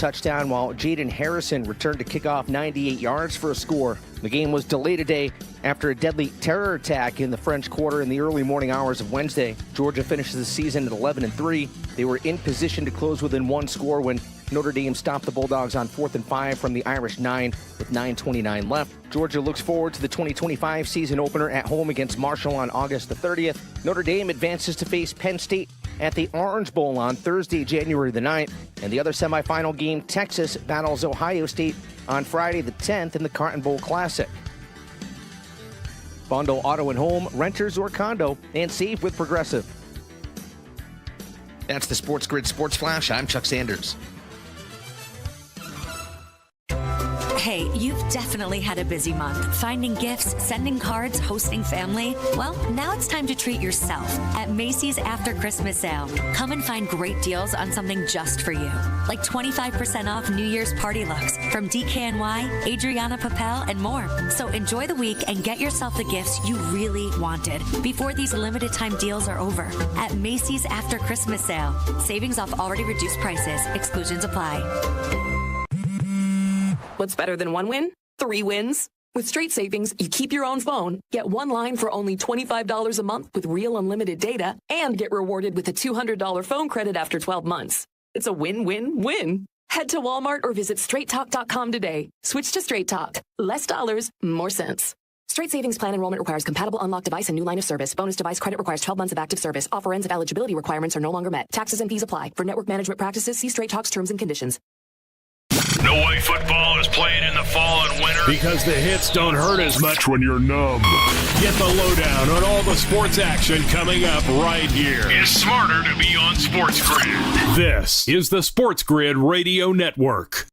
touchdown, while Jaden Harrison returned to kick off 98 yards for a score. The game was delayed today after a deadly terror attack in the French Quarter in the early morning hours of Wednesday. Georgia finishes the season at 11-3. They were in position to close within one score when Notre Dame stopped the Bulldogs on 4th and 5 from the Irish 9 with 9:29 left. Georgia looks forward to the 2025 season opener at home against Marshall on August the 30th. Notre Dame advances to face Penn State at the Orange Bowl on Thursday, January the 9th. And the other semifinal game, Texas battles Ohio State on Friday the 10th in the Cotton Bowl Classic. Bundle auto and home, renters or condo, and save with Progressive. That's the SportsGrid Sports Flash. I'm Chuck Sanders. Hey, you've definitely had a busy month. Finding gifts, sending cards, hosting family. Well, now it's time to treat yourself at Macy's After Christmas Sale. Come and find great deals on something just for you. Like 25% off New Year's party looks from DKNY, Adriana Papel, and more. So enjoy the week and get yourself the gifts you really wanted before these limited time deals are over. At Macy's After Christmas Sale. Savings off already reduced prices. Exclusions apply. What's better than one win? 3 wins. With Straight Savings, you keep your own phone, get one line for only $25 a month with real unlimited data, and get rewarded with a $200 phone credit after 12 months. It's a win-win-win. Head to Walmart or visit straighttalk.com today. Switch to Straight Talk. Less dollars, more sense. Straight Savings Plan enrollment requires compatible unlocked device and new line of service. Bonus device credit requires 12 months of active service. Offer ends if eligibility requirements are no longer met. Taxes and fees apply. For network management practices, see Straight Talk's terms and conditions. No way football is playing in the fall and winter because the hits don't hurt as much when you're numb. Get the lowdown on all the sports action coming up right here. It's smarter to be on SportsGrid. This is the SportsGrid Radio Network.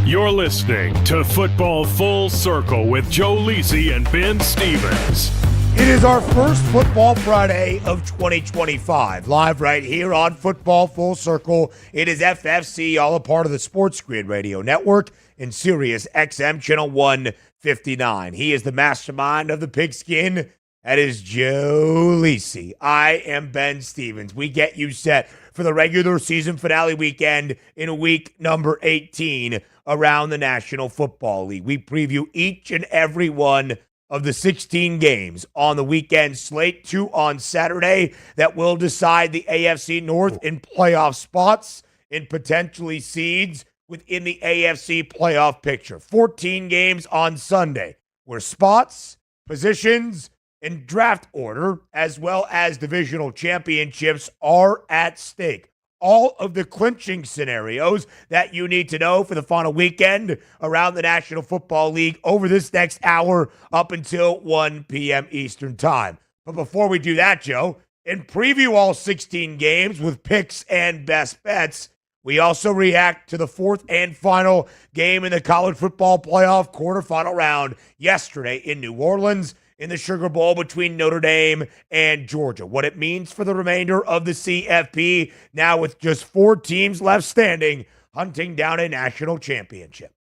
You're listening to Football Full Circle with Joe Lisi and Ben Stevens. It is our first Football Friday of 2025, live right here on Football Full Circle. It is FFC, all a part of the SportsGrid Radio Network and Sirius XM Channel 159. He is the mastermind of the pigskin. That is Joe Lisi. I am Ben Stevens. We get you set for the regular season finale weekend in week number 18 around the National Football League. We preview each and every one of the 16 games on the weekend slate, 2 on Saturday, that will decide the AFC North in playoff spots and potentially seeds within the AFC playoff picture. 14 games on Sunday, where spots, positions, and draft order, as well as divisional championships, are at stake. All of the clinching scenarios that you need to know for the final weekend around the National Football League over this next hour up until 1 p.m. Eastern Time. But before we do that, Joe, and preview all 16 games with picks and best bets, we also react to the fourth and final game in the college football playoff quarterfinal round yesterday in New Orleans, in the Sugar Bowl between Notre Dame and Georgia. What it means for the remainder of the CFP, now with just 4 teams left standing, hunting down a national championship.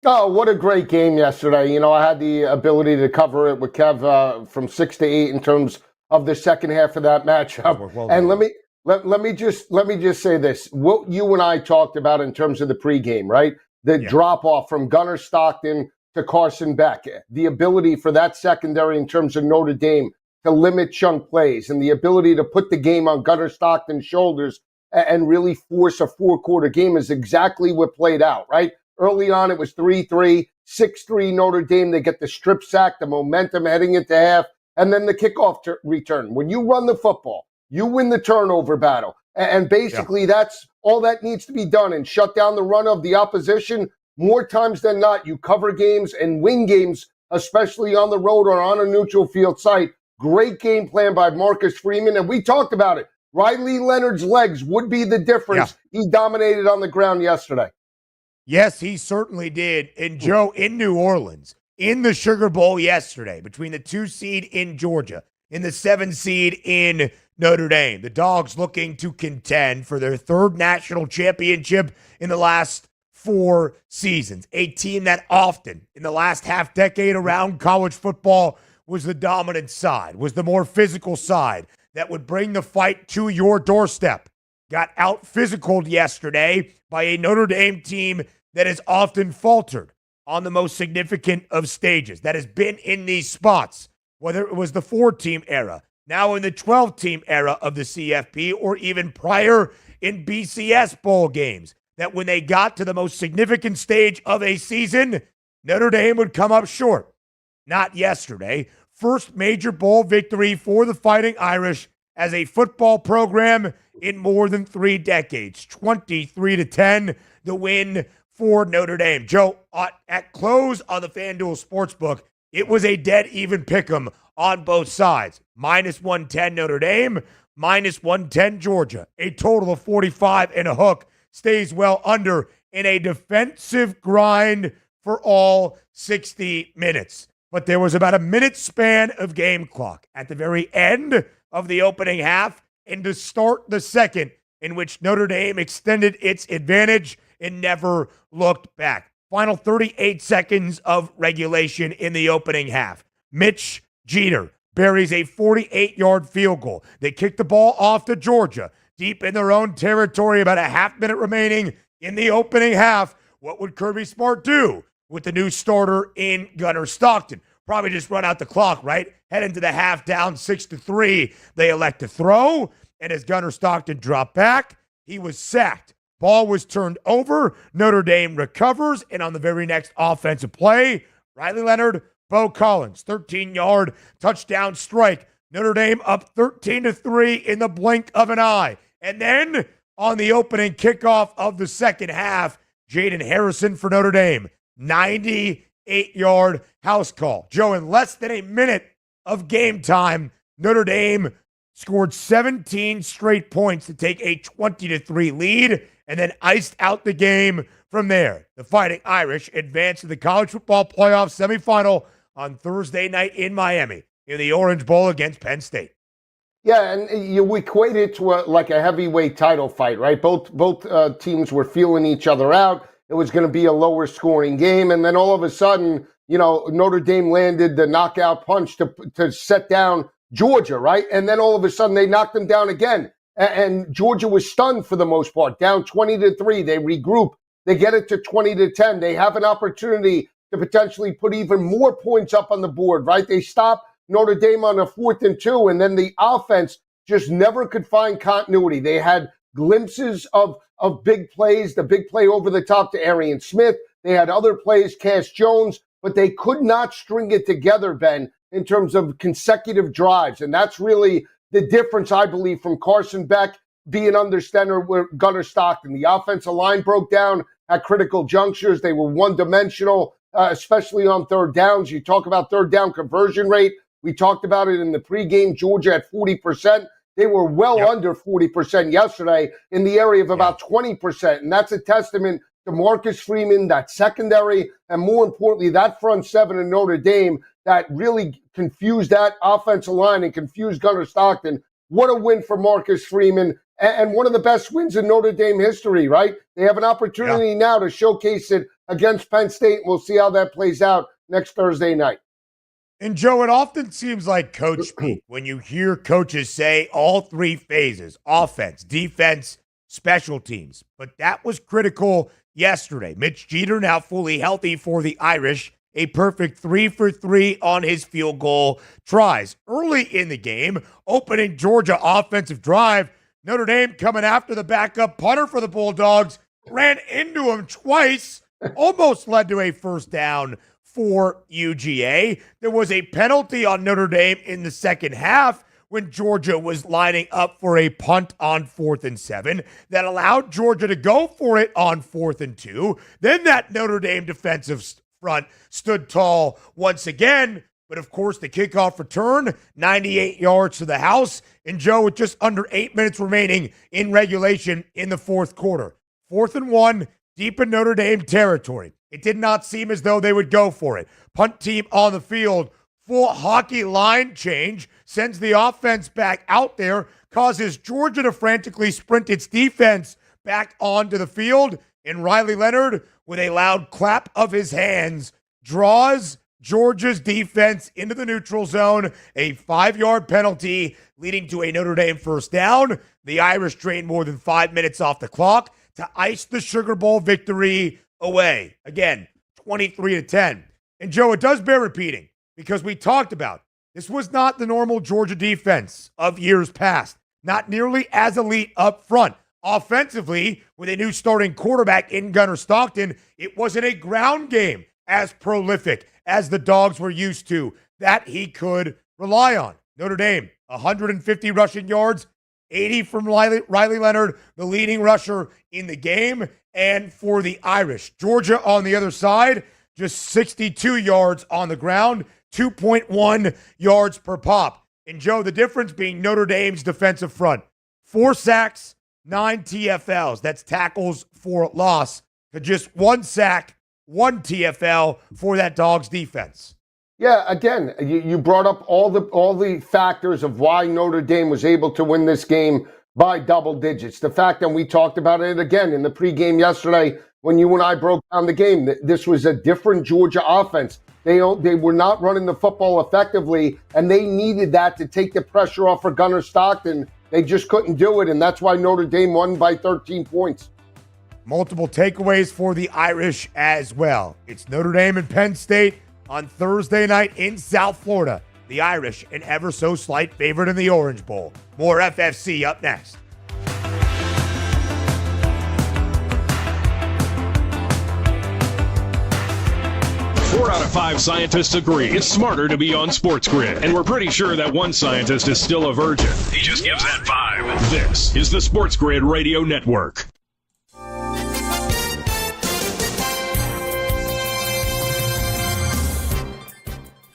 Oh, what a great game yesterday. You know, I had the ability to cover it with Kev from 6 to 8 in terms of the second half of that matchup. Well and let me just say this. What you and I talked about in terms of the pregame, right? The drop-off from Gunnar Stockton to Carson Beck, the ability for that secondary in terms of Notre Dame to limit chunk plays, and the ability to put the game on Gunnar Stockton's shoulders and really force a 4-quarter game is exactly what played out, right? Early on, it was 3-3, 6-3 Notre Dame. They get the strip sack, the momentum heading into half, and then the kickoff return. When you run the football, you win the turnover battle. And basically, that's all that needs to be done, and shut down the run of the opposition. More times than not, you cover games and win games, especially on the road or on a neutral field site. Great game plan by Marcus Freeman, and we talked about it. Riley Leonard's legs would be the difference. He dominated on the ground yesterday. Yes, he certainly did. And Joe, in New Orleans, in the Sugar Bowl yesterday, between the 2 seed in Georgia and the 7 seed in Notre Dame, the Dogs looking to contend for their 3rd national championship in the last 4 seasons. A team that often in the last half decade around college football was the dominant side, was the more physical side that would bring the fight to your doorstep. got out-physicaled yesterday by a Notre Dame team that has often faltered on the most significant of stages, that has been in these spots, whether it was the 4-team era, now in the 12-team era of the CFP, or even prior in BCS bowl games, that when they got to the most significant stage of a season, Notre Dame would come up short. Not yesterday. First major bowl victory for the Fighting Irish as a football program in more than 3 decades. 23-10, the win for Notre Dame. Joe, at close on the FanDuel Sportsbook, it was a dead even pick'em on both sides. Minus 110 Notre Dame, minus 110 Georgia. A total of 45 and a hook stays well under in a defensive grind for all 60 minutes. But there was about a minute span of game clock at the very end of the opening half and to start the second, in which Notre Dame extended its advantage and never looked back. Final 38 seconds of regulation in the opening half. Mitch Jeter buries a 48-yard field goal. They kicked the ball off to Georgia, deep in their own territory, about a half minute remaining in the opening half. What would Kirby Smart do with the new starter in Gunnar Stockton? Probably just run out the clock, right? Head into the half down 6-3. They elect to throw, and as Gunnar Stockton dropped back, he was sacked. Ball was turned over. Notre Dame recovers, and on the very next offensive play, Riley Leonard, Bo Collins, 13-yard touchdown strike. Notre Dame up 13-3 in the blink of an eye. And then on the opening kickoff of the second half, Jaden Harrison for Notre Dame, 98-yard house call. Joe, in less than a minute of game time, Notre Dame scored 17 straight points to take a 20-3 lead and then iced out the game from there. The Fighting Irish advanced to the college football playoff semifinal on Thursday night in Miami in the Orange Bowl against Penn State. Yeah, and you equate it to a heavyweight title fight, right? Both teams were feeling each other out. It was going to be a lower scoring game, and then all of a sudden, Notre Dame landed the knockout punch to set down Georgia, right? And then all of a sudden they knocked them down again. And Georgia was stunned for the most part, down 20-3. They regroup. They get it to 20-10. They have an opportunity to potentially put even more points up on the board, right? They stop Notre Dame on a 4th and 2, and then the offense just never could find continuity. They had glimpses of big plays, the big play over the top to Arian Smith. They had other plays, Cass Jones, but they could not string it together, Ben, in terms of consecutive drives. And that's really the difference, I believe, from Carson Beck being under center with Gunnar Stockton. The offensive line broke down at critical junctures. They were one-dimensional, especially on third downs. You talk about third down conversion rate. We talked about it in the pregame. Georgia at 40%. They were well under 40% yesterday, in the area of about 20%. And that's a testament to Marcus Freeman, that secondary, and more importantly, that front seven in Notre Dame that really confused that offensive line and confused Gunnar Stockton. What a win for Marcus Freeman, and one of the best wins in Notre Dame history, right? They have an opportunity now to showcase it against Penn State. We'll see how that plays out next Thursday night. And Joe, it often seems like coach speak when you hear coaches say all 3 phases: offense, defense, special teams. But that was critical yesterday. Mitch Jeter now fully healthy for the Irish. A perfect 3 for 3 on his field goal tries. Early in the game, opening Georgia offensive drive, Notre Dame coming after the backup punter for the Bulldogs, ran into him twice, almost led to a first down for UGA. There was a penalty on Notre Dame in the second half when Georgia was lining up for a punt on 4th and 7 that allowed Georgia to go for it on 4th and 2. Then that Notre Dame defensive front stood tall once again. But of course, the kickoff return, 98 yards to the house. And Joe, with just under 8 minutes remaining in regulation in the fourth quarter. 4th and 1, deep in Notre Dame territory. It did not seem as though they would go for it. Punt team on the field. Full hockey line change. Sends the offense back out there. Causes Georgia to frantically sprint its defense back onto the field. And Riley Leonard, with a loud clap of his hands, draws Georgia's defense into the neutral zone. A 5-yard penalty leading to a Notre Dame first down. The Irish drained more than 5 minutes off the clock to ice the Sugar Bowl victory away. Again, 23-10. And Joe, it does bear repeating because we talked about this was not the normal Georgia defense of years past. Not nearly as elite up front. Offensively, with a new starting quarterback in Gunnar Stockton, it wasn't a ground game as prolific as the Dogs were used to that he could rely on. Notre Dame, 150 rushing yards, 80 from Riley Leonard, the leading rusher in the game. And for the Irish, Georgia on the other side, just 62 yards on the ground, 2.1 yards per pop. And Joe, the difference being Notre Dame's defensive front, 4 sacks, 9 TFLs. That's tackles for loss. To just 1 sack, 1 TFL for that Dogs defense. Yeah, again, you brought up all the factors of why Notre Dame was able to win this game by double digits. The fact that we talked about it again in the pregame yesterday when you and I broke down the game, that this was a different Georgia offense. They were not running the football effectively, and they needed that to take the pressure off for Gunnar Stockton. They just couldn't do it, and that's why Notre Dame won by 13 points. Multiple takeaways for the Irish as well. It's Notre Dame and Penn State on Thursday night in South Florida. The Irish, an ever so slight favorite in the Orange Bowl. More FFC up next. 4 out of 5 scientists agree it's smarter to be on SportsGrid. And we're pretty sure that one scientist is still a virgin. He just gives that vibe. This is the SportsGrid Radio Network.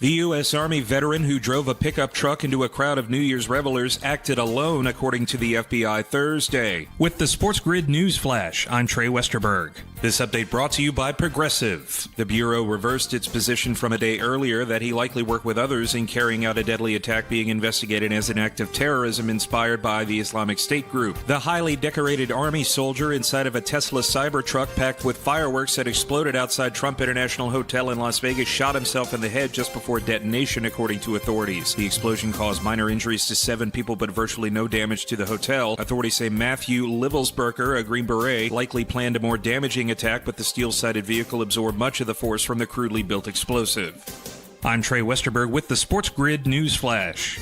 The U.S. Army veteran who drove a pickup truck into a crowd of New Year's revelers acted alone, according to the FBI Thursday. With the SportsGrid News Flash, I'm Trey Westerberg. This update brought to you by Progressive. The Bureau reversed its position from a day earlier that he likely worked with others in carrying out a deadly attack being investigated as an act of terrorism inspired by the Islamic State group. The highly decorated Army soldier inside of a Tesla Cybertruck packed with fireworks that exploded outside Trump International Hotel in Las Vegas shot himself in the head just before detonation, according to authorities. The explosion caused minor injuries to 7 people, but virtually no damage to the hotel. Authorities say Matthew Livelsberger, a Green Beret, likely planned a more damaging attack, but the steel-sided vehicle absorbed much of the force from the crudely built explosive. I'm Trey Westerberg with the SportsGrid News Flash.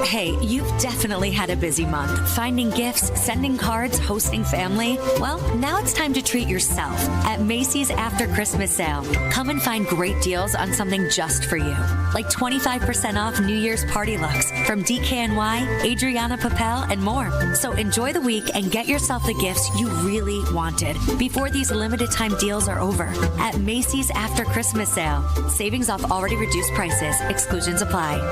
Hey, you've definitely had a busy month. Finding gifts, sending cards, hosting family. Well, now it's time to treat yourself at Macy's After Christmas Sale. Come and find great deals on something just for you. Like 25% off New Year's party looks from DKNY, Adriana Papel, and more. So enjoy the week and get yourself the gifts you really wanted before these limited time deals are over. At Macy's After Christmas Sale. Savings off already reduced prices. Exclusions apply.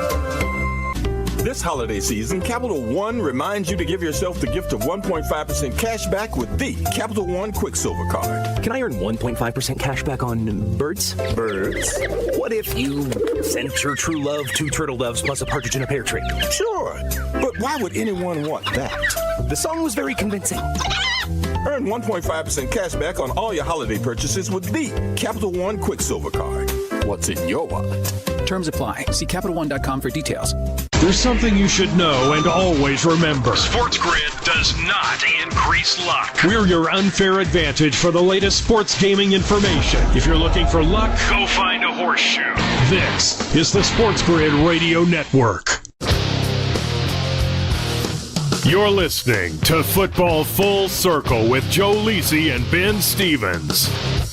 This holiday season, Capital One reminds you to give yourself the gift of 1.5% cash back with the Capital One Quicksilver Card. Can I earn 1.5% cash back on birds? Birds? What if you sent your true love 2 turtle doves plus a partridge in a pear tree? Sure, but why would anyone want that? The song was very convincing. Earn 1.5% cash back on all your holiday purchases with the Capital One Quicksilver Card. What's in your wallet? Terms apply. See CapitalOne.com for details. There's something you should know and always remember. SportsGrid does not increase luck. We're your unfair advantage for the latest sports gaming information. If you're looking for luck, go find a horseshoe. This is the SportsGrid Radio Network. You're listening to Football Full Circle with Joe Lisi and Ben Stevens.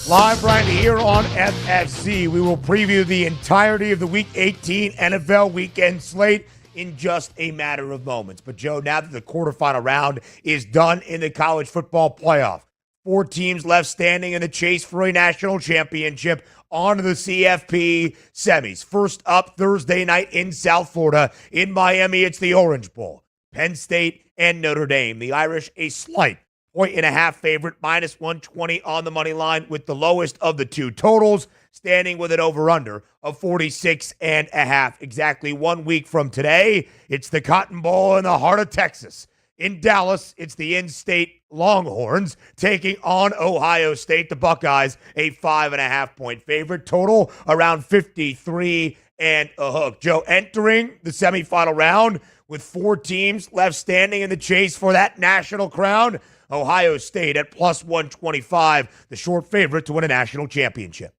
Live right here on FFC. We will preview the entirety of the Week 18 NFL weekend slate in just a matter of moments. But, Joe, now that the quarterfinal round is done in the college football playoff, 4 teams left standing in the chase for a national championship on to the CFP semis. First up Thursday night in South Florida. In Miami, it's the Orange Bowl. Penn State and Notre Dame. The Irish, a slight 1.5 favorite, minus 120 on the money line with the lowest of the 2 totals, standing with an over-under of 46.5. Exactly 1 week from today, it's the Cotton Bowl in the heart of Texas. In Dallas, it's the in-state Longhorns taking on Ohio State. The Buckeyes, a 5.5 point favorite. Total around 53.5. and a hook. Joe, entering the semifinal round with 4 teams left standing in the chase for that national crown, Ohio State at plus 125, the short favorite to win a national championship.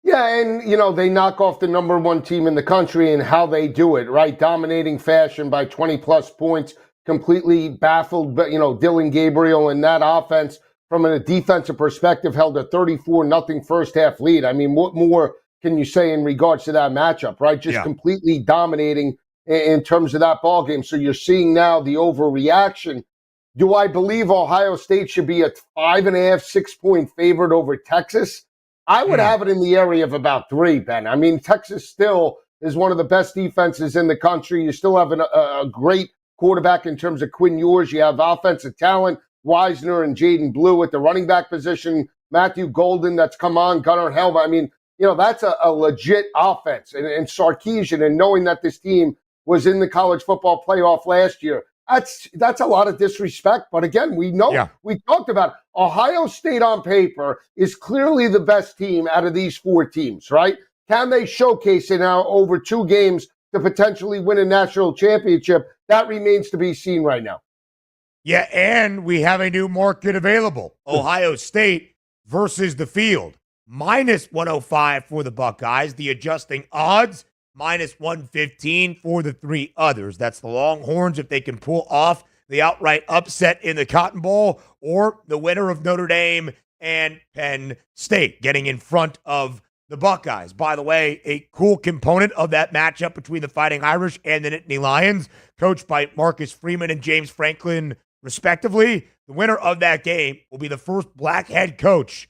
Yeah, and, they knock off the number 1 team in the country and how they do it, right? Dominating fashion by 20-plus points, completely baffled, Dylan Gabriel and that offense from a defensive perspective held a 34-0 first-half lead. I mean, what more can you say in regards to that matchup, right? Just completely dominating in terms of that ball game. So you're seeing now the overreaction. Do I believe Ohio State should be a 5.5, 6-point favorite over Texas? I would have it in the area of about 3, Ben. I mean, Texas still is one of the best defenses in the country. You still have a great quarterback in terms of Quinn Ewers. You have offensive talent, Wisner and Jaden Blue at the running back position, Matthew Golden that's come on, Gunnar Helm. I mean, that's a legit offense. And Sarkisian, and knowing that this team was in the college football playoff last year, that's a lot of disrespect. But again, we know, we talked about Ohio State on paper is clearly the best team out of these 4 teams, right? Can they showcase it now over 2 games to potentially win a national championship? That remains to be seen right now. Yeah, and we have a new market available. Ohio State versus the field. Minus 105 for the Buckeyes. The adjusting odds, minus 115 for the 3 others. That's the Longhorns if they can pull off the outright upset in the Cotton Bowl, or the winner of Notre Dame and Penn State getting in front of the Buckeyes. By the way, a cool component of that matchup between the Fighting Irish and the Nittany Lions, coached by Marcus Freeman and James Franklin, respectively. The winner of that game will be the first black head coach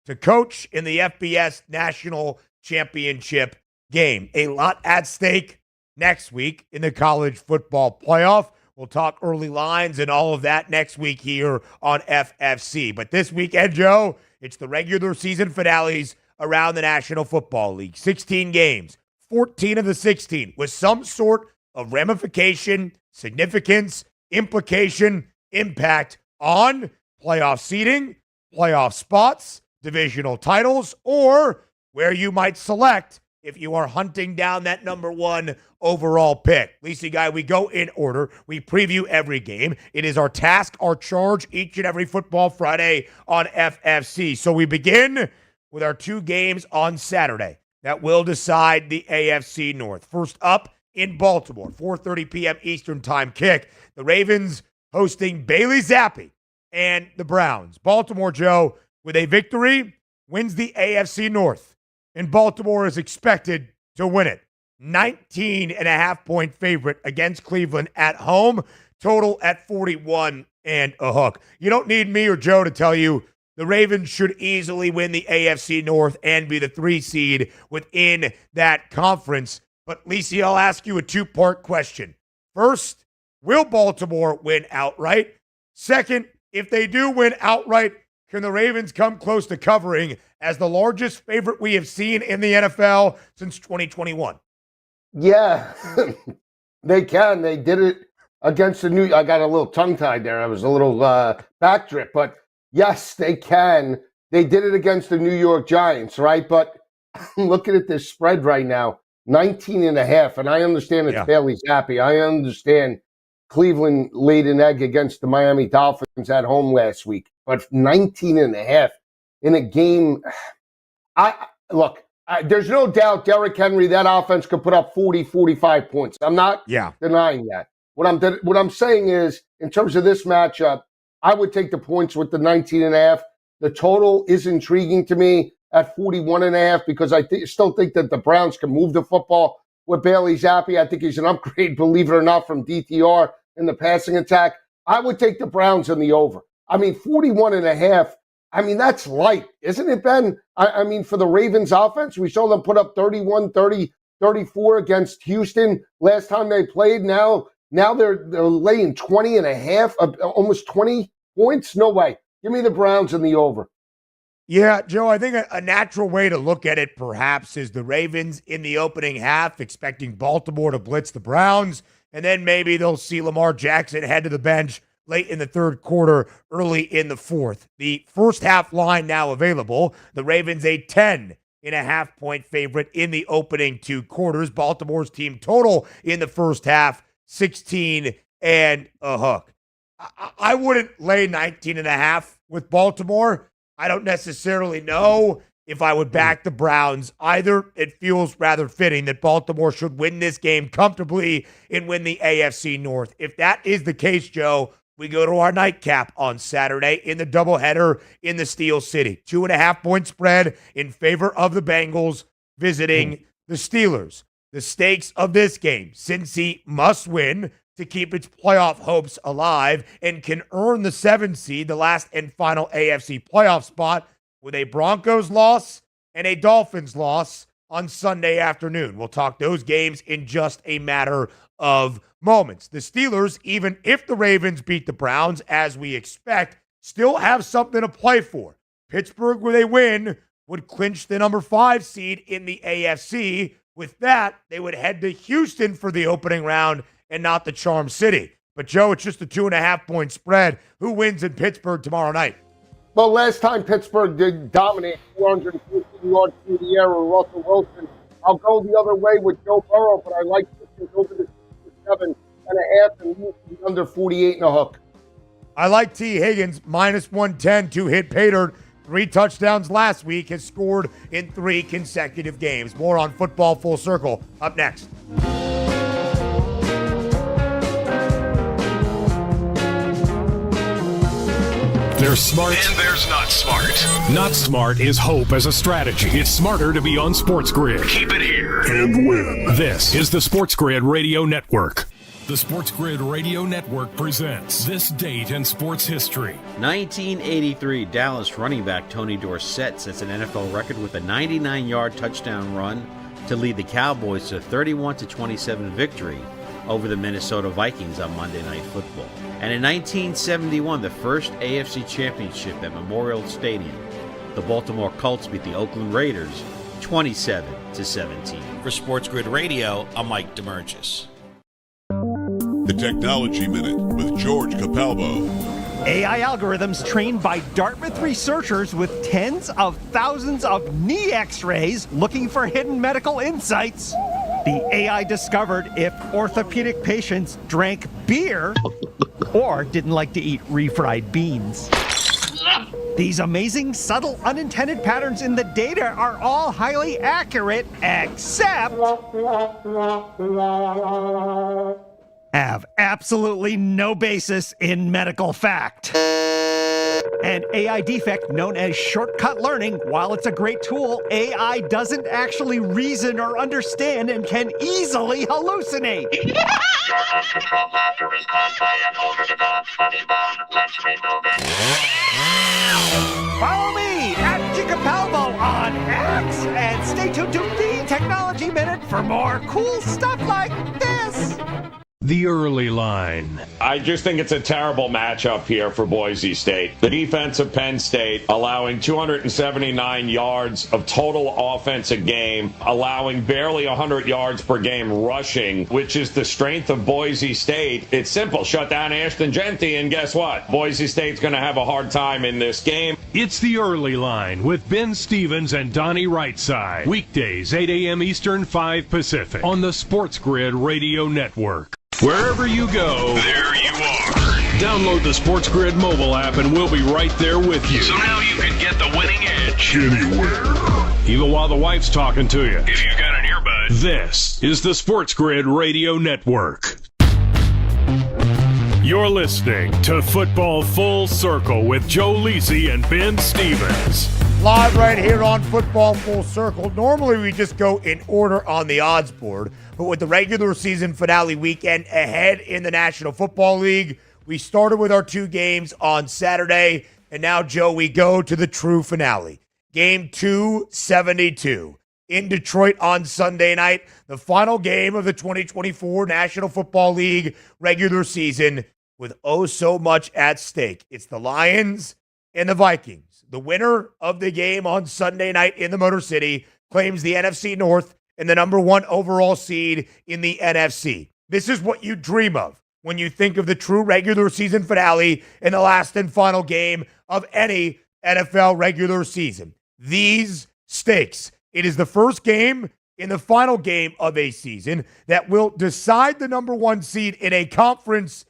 to coach in the FBS National Championship game. A lot at stake next week in the college football playoff. We'll talk early lines and all of that next week here on FFC. But this weekend, Joe, it's the regular season finales around the National Football League. 16 games, 14 of the 16 with some sort of ramification, significance, implication, impact on playoff seeding, playoff spots, divisional titles, or where you might select if you are hunting down that number 1 overall pick. Lisa Guy, we go in order. We preview every game. It is our task, our charge, each and every Football Friday on FFC. So we begin with our 2 games on Saturday that will decide the AFC North. First up in Baltimore, 4:30 p.m. Eastern Time kick. The Ravens hosting Bailey Zappi and the Browns. Baltimore, Joe, with a victory, wins the AFC North. And Baltimore is expected to win it. 19.5-point favorite against Cleveland at home. Total at 41 and a hook. You don't need me or Joe to tell you the Ravens should easily win the AFC North and be the 3 seed within that conference. But Lisa, I'll ask you a 2-part question. First, will Baltimore win outright? Second, if they do win outright, can the Ravens come close to covering as the largest favorite we have seen in the NFL since 2021? Yeah, they can. They did it against the I got a little tongue-tied there. I was a little backdrip. But yes, they can. They did it against the New York Giants, right? But looking at this spread right now, 19.5. And I understand it's Bailey's happy. I understand Cleveland laid an egg against the Miami Dolphins at home last week. But 19.5 in a game, there's no doubt Derrick Henry, that offense could put up 40, 45 points. I'm not denying that. What I'm saying is, in terms of this matchup, I would take the points with the 19.5. The total is intriguing to me at 41.5 because I still think that the Browns can move the football with Bailey Zappi. I think he's an upgrade, believe it or not, from DTR in the passing attack. I would take the Browns in the over. I mean, 41.5. I mean, that's light, isn't it, Ben? I mean, for the Ravens offense, we saw them put up 31, 30, 34 against Houston last time they played. Now they're laying 20.5, almost 20 points. No way. Give me the Browns in the over. Yeah, Joe, I think a natural way to look at it perhaps is the Ravens in the opening half, expecting Baltimore to blitz the Browns, and then maybe they'll see Lamar Jackson head to the bench late in the third quarter, early in the fourth. The first half line now available. The Ravens a 10 2.5-point favorite in the opening two quarters. Baltimore's team total in the first half, 16 and a hook. I wouldn't lay 19.5 with Baltimore. I don't necessarily know if I would back the Browns either. It feels rather fitting that Baltimore should win this game comfortably and win the AFC North. If that is the case, Joe, we go to our nightcap on Saturday in the doubleheader in the Steel City. 2.5-point spread in favor of the Bengals visiting the Steelers. The stakes of this game: Cincy must win to keep its playoff hopes alive and can earn the 7th seed, the last and final AFC playoff spot, with a Broncos loss and a Dolphins loss on Sunday afternoon. We'll talk those games in just a matter of moments. The Steelers, even if the Ravens beat the Browns, as we expect, still have something to play for. Pittsburgh, with a win, would clinch the number 5 seed in the AFC. With that, they would head to Houston for the opening round and not the Charm City. But, Joe, it's just a 2.5-point spread. Who wins in Pittsburgh tomorrow night? Well, last time Pittsburgh did dominate 450 yards through the air with Russell Wilson. I'll go the other way with Joe Burrow, but I like Pittsburgh over the 7.5 and move to the under 48 and a hook. I like T. Higgins, minus 110 to hit Pater. 3 touchdowns last week, has scored in 3 consecutive games. More on Football Full Circle up next. There's smart and there's not smart. Not smart is hope as a strategy. It's smarter to be on SportsGrid. Keep it here And win. This is the SportsGrid Radio Network. The SportsGrid Radio Network presents This Date in Sports History. 1983, Dallas running back Tony Dorsett sets an NFL record with a 99-yard touchdown run to lead the Cowboys to a 31-27 victory over the Minnesota Vikings on Monday Night Football. And in 1971, the first AFC Championship at Memorial Stadium, the Baltimore Colts beat the Oakland Raiders 27-17. For SportsGrid Radio, I'm Mike DeMurgis. The Technology Minute with George Capalbo. AI algorithms trained by Dartmouth researchers with tens of thousands of knee x-rays looking for hidden medical insights. The AI discovered if orthopedic patients drank beer or didn't like to eat refried beans. These amazing, subtle, unintended patterns in the data are all highly accurate, except have absolutely no basis in medical fact. An AI defect known as shortcut learning, while it's a great tool, AI doesn't actually reason or understand and can easily hallucinate. Follow me at Capalbo on X and stay tuned to the Technology Minute for more cool stuff like this. The early line. I just think it's a terrible matchup here for Boise State. The defense of Penn State allowing 279 yards of total offense a game, allowing barely 100 yards per game rushing, which is the strength of Boise State. It's simple. Shut down Ashton Genty, and guess what? Boise State's going to have a hard time in this game. It's the early line with Ben Stevens and Donnie Rightside. Weekdays, 8 a.m. Eastern, 5 Pacific on the SportsGrid Radio Network. Wherever you go, there you are. Download the SportsGrid mobile app and we'll be right there with you. So now you can get the winning edge anywhere, even while the wife's talking to you. if you've got an earbud. This is the SportsGrid Radio Network. You're listening to Football Full Circle with Joe Lisi and Ben Stevens. Live right here on Football Full Circle. Normally we just go in order on the odds board, but with the regular season finale weekend ahead in the National Football League, we started with our 2 games on Saturday, and now, Joe, we go to the true finale. Game 272 in Detroit on Sunday night, the final game of the 2024 National Football League regular season with oh so much at stake. It's the Lions and the Vikings. The winner of the game on Sunday night in the Motor City claims the NFC North and the number 1 overall seed in the NFC. This is what you dream of when you think of the true regular season finale in the last and final game of any NFL regular season. These stakes It is the first game in the final game of a season that will decide the number one seed in a conference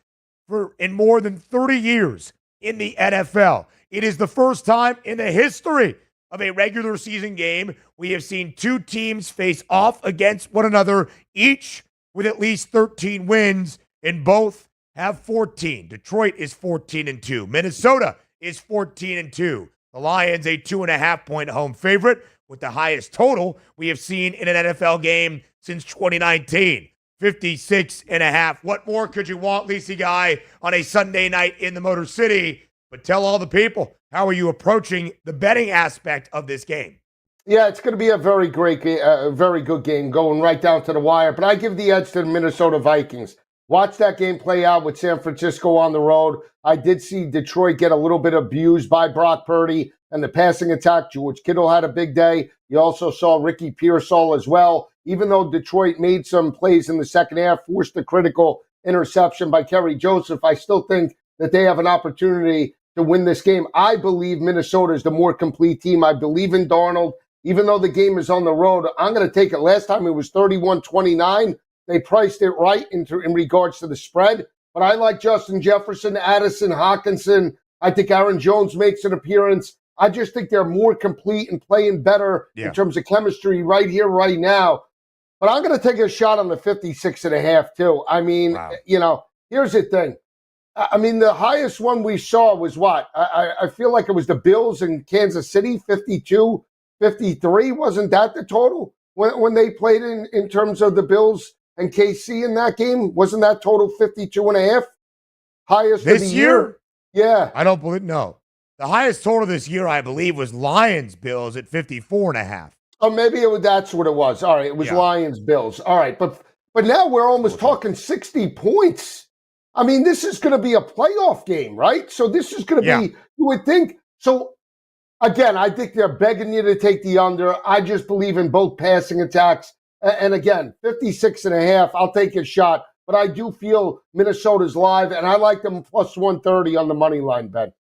in more than 30 years in the NFL. It is the first time in the history of a regular season game we have seen two teams face off against one another, each with at least 13 wins, and both have 14. Detroit is 14-2. Minnesota is 14-2. The Lions, a 2.5-point home favorite with the highest total we have seen in an NFL game since 2019. 56.5. What more could you want, Lisi Guy, on a Sunday night in the Motor City? But tell all the people, how are you approaching the betting aspect of this game? Yeah, it's going to be a very good game, going right down to the wire. But I give the edge to the Minnesota Vikings. Watch that game play out with San Francisco on the road. I did see Detroit get a little bit abused by Brock Purdy and the passing attack. George Kittle had a big day. You also saw Ricky Pearsall as well. Even though Detroit made some plays in the second half, forced a critical interception by Kerry Joseph, I still think that they have an opportunity to win this game. I believe Minnesota is the more complete team. I believe in Darnold. Even though the game is on the road, I'm going to take it. Last time it was 31-29. They priced it right in regards to the spread. But I like Justin Jefferson, Addison, Hockenson. I think Aaron Jones makes an appearance. I just think they're more complete and playing better in terms of chemistry right here, right now. But I'm going to take a shot on the 56.5 too. I mean, here's the thing. I mean, the highest one we saw was what? I feel like it was the Bills in Kansas City, 52-53. Wasn't that the total when they played in terms of the Bills and KC in that game? Wasn't that total 52.5? Highest this of the year? Yeah. I don't believe, no. The highest total this year, I believe, was Lions-Bills at 54.5. Oh, maybe that's what it was. All right, it was Lions-Bills. All right, but now we're almost talking 60 points. I mean, this is going to be a playoff game, right? So this is going to be, you would think. So, again, I think they're begging you to take the under. I just believe in both passing attacks. And again, 56.5, I'll take a shot. But I do feel Minnesota's live, and I like them plus 130 on the money line bet.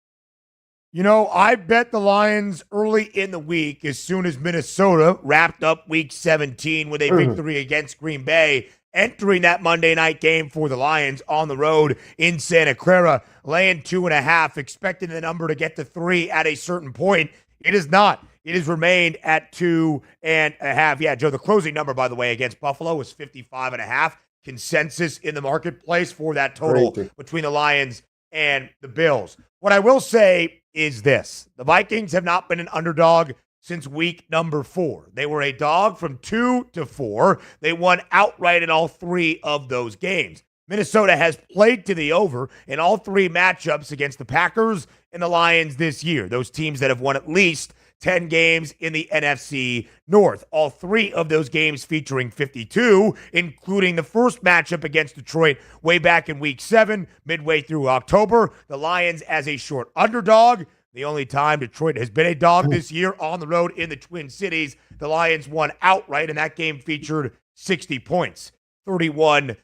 You know, I bet the Lions early in the week as soon as Minnesota wrapped up Week 17 with a victory against Green Bay, entering that Monday night game for the Lions on the road in Santa Clara, laying 2.5, expecting the number to get to 3 at a certain point. It is not. It has remained at 2.5. Yeah, Joe, the closing number, by the way, against Buffalo was 55.5. Consensus in the marketplace for that total between the Lions and the Bills. What I will say is this. The Vikings have not been an underdog since week number 4. They were a dog from 2 to 4. They won outright in all 3 of those games. Minnesota has played to the over in all 3 matchups against the Packers and the Lions this year. Those teams that have won at least 10 games in the NFC North. All 3 of those games featuring 52, including the first matchup against Detroit way back in Week 7, midway through October. The Lions as a short underdog. The only time Detroit has been a dog this year on the road in the Twin Cities. The Lions won outright, and that game featured 60 points, 31-29.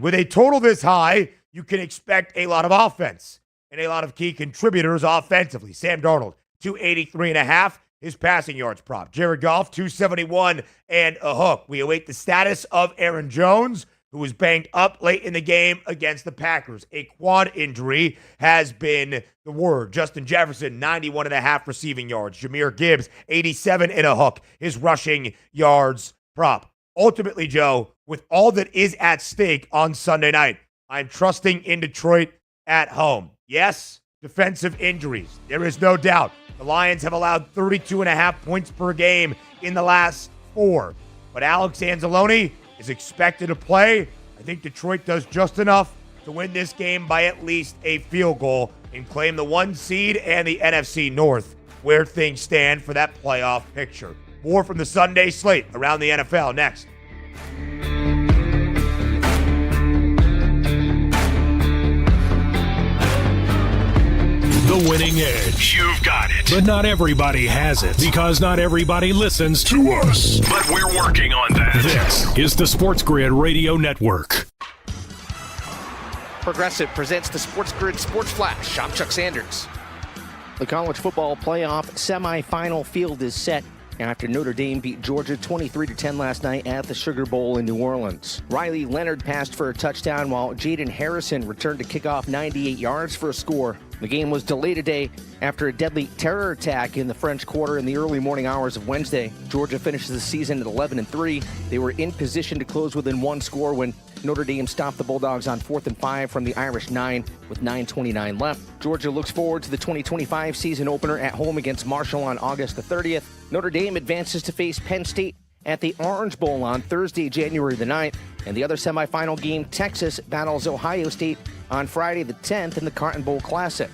With a total this high, you can expect a lot of offense and a lot of key contributors offensively. Sam Darnold, 283.5, his passing yards prop. Jared Goff, 271 and a hook. We await the status of Aaron Jones, who was banged up late in the game against the Packers. A quad injury has been the word. Justin Jefferson, 91.5 receiving yards. Jahmyr Gibbs, 87 and a hook, his rushing yards prop. Ultimately, Joe, with all that is at stake on Sunday night, I'm trusting in Detroit at home. Yes, defensive injuries. There is no doubt. The Lions have allowed 32.5 points per game in the last 4. But Alex Anzalone is expected to play. I think Detroit does just enough to win this game by at least a field goal and claim the 1 seed and the NFC North, where things stand for that playoff picture. More from the Sunday slate around the NFL next. The winning edge. You've got it. But not everybody has it, because not everybody listens to us. But we're working on that. This is the SportsGrid Radio Network. Progressive presents the SportsGrid Sports Flash. Shop Chuck Sanders. The college football playoff semifinal field is set after Notre Dame beat Georgia 23-10 last night at the Sugar Bowl in New Orleans. Riley Leonard passed for a touchdown while Jaden Harrison returned to kick off 98 yards for a score. The game was delayed today after a deadly terror attack in the French Quarter in the early morning hours of Wednesday. Georgia finishes the season at 11-3. They were in position to close within one score when Notre Dame stopped the Bulldogs on 4th and 5 from the Irish 9 with 9:29 left. Georgia looks forward to the 2025 season opener at home against Marshall on August the 30th. Notre Dame advances to face Penn State at the Orange Bowl on Thursday, January the 9th. And the other semifinal game, Texas battles Ohio State on Friday the 10th in the Cotton Bowl Classic.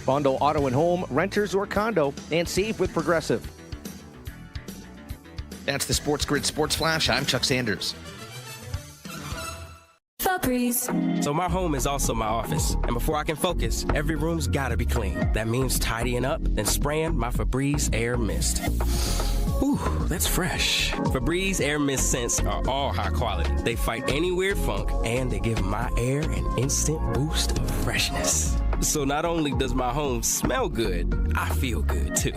Bundle auto and home, renters or condo, and save with Progressive. That's the Sports Grid Sports Flash. I'm Chuck Sanders. Febreze. So my home is also my office. And before I can focus, every room's gotta be clean. That means tidying up, then spraying my Febreze Air Mist. Ooh, that's fresh. Febreze Air Mist scents are all high quality. They fight any weird funk, and they give my air an instant boost of freshness. So not only does my home smell good, I feel good too.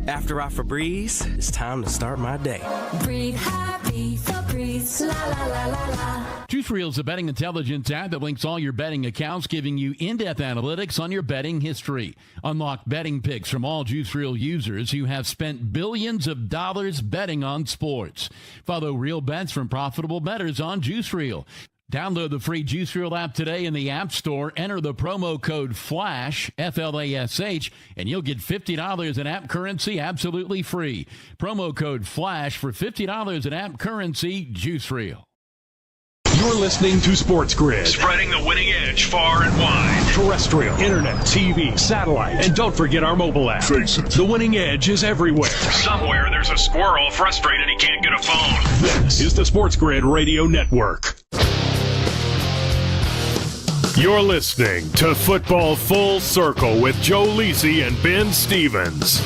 After I Febreze, it's time to start my day. Breathe happy, Febreze, la la la la la. Juice Reel is a betting intelligence app that links all your betting accounts, giving you in-depth analytics on your betting history. Unlock betting picks from all Juice Reel users who have spent billions of dollars betting on sports. Follow real bets from profitable bettors on Juice Reel. Download the free Juice Reel app today in the App Store. Enter the promo code FLASH, F-L-A-S-H, and you'll get $50 in app currency absolutely free. Promo code FLASH for $50 in app currency, Juice Reel. You're listening to Sports Grid. Spreading the winning edge far and wide. Terrestrial, internet, TV, satellite, and don't forget our mobile app. Face it. The winning edge is everywhere. Somewhere there's a squirrel frustrated he can't get a phone. This is the Sports Grid Radio Network. You're listening to Football Full Circle with Joe Lisi and Ben Stevens.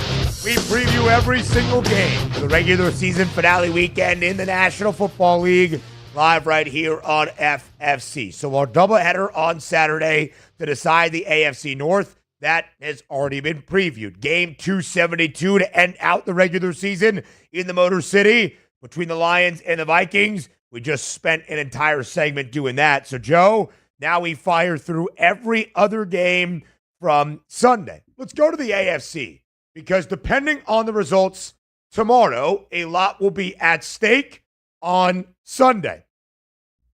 We preview every single game for the regular season finale weekend in the National Football League, live right here on FFC. So our doubleheader on Saturday to decide the AFC North, that has already been previewed. Game 272 to end out the regular season in the Motor City between the Lions and the Vikings. We just spent an entire segment doing that. So, Joe, now we fire through every other game from Sunday. Let's go to the AFC, because depending on the results tomorrow, a lot will be at stake on Sunday.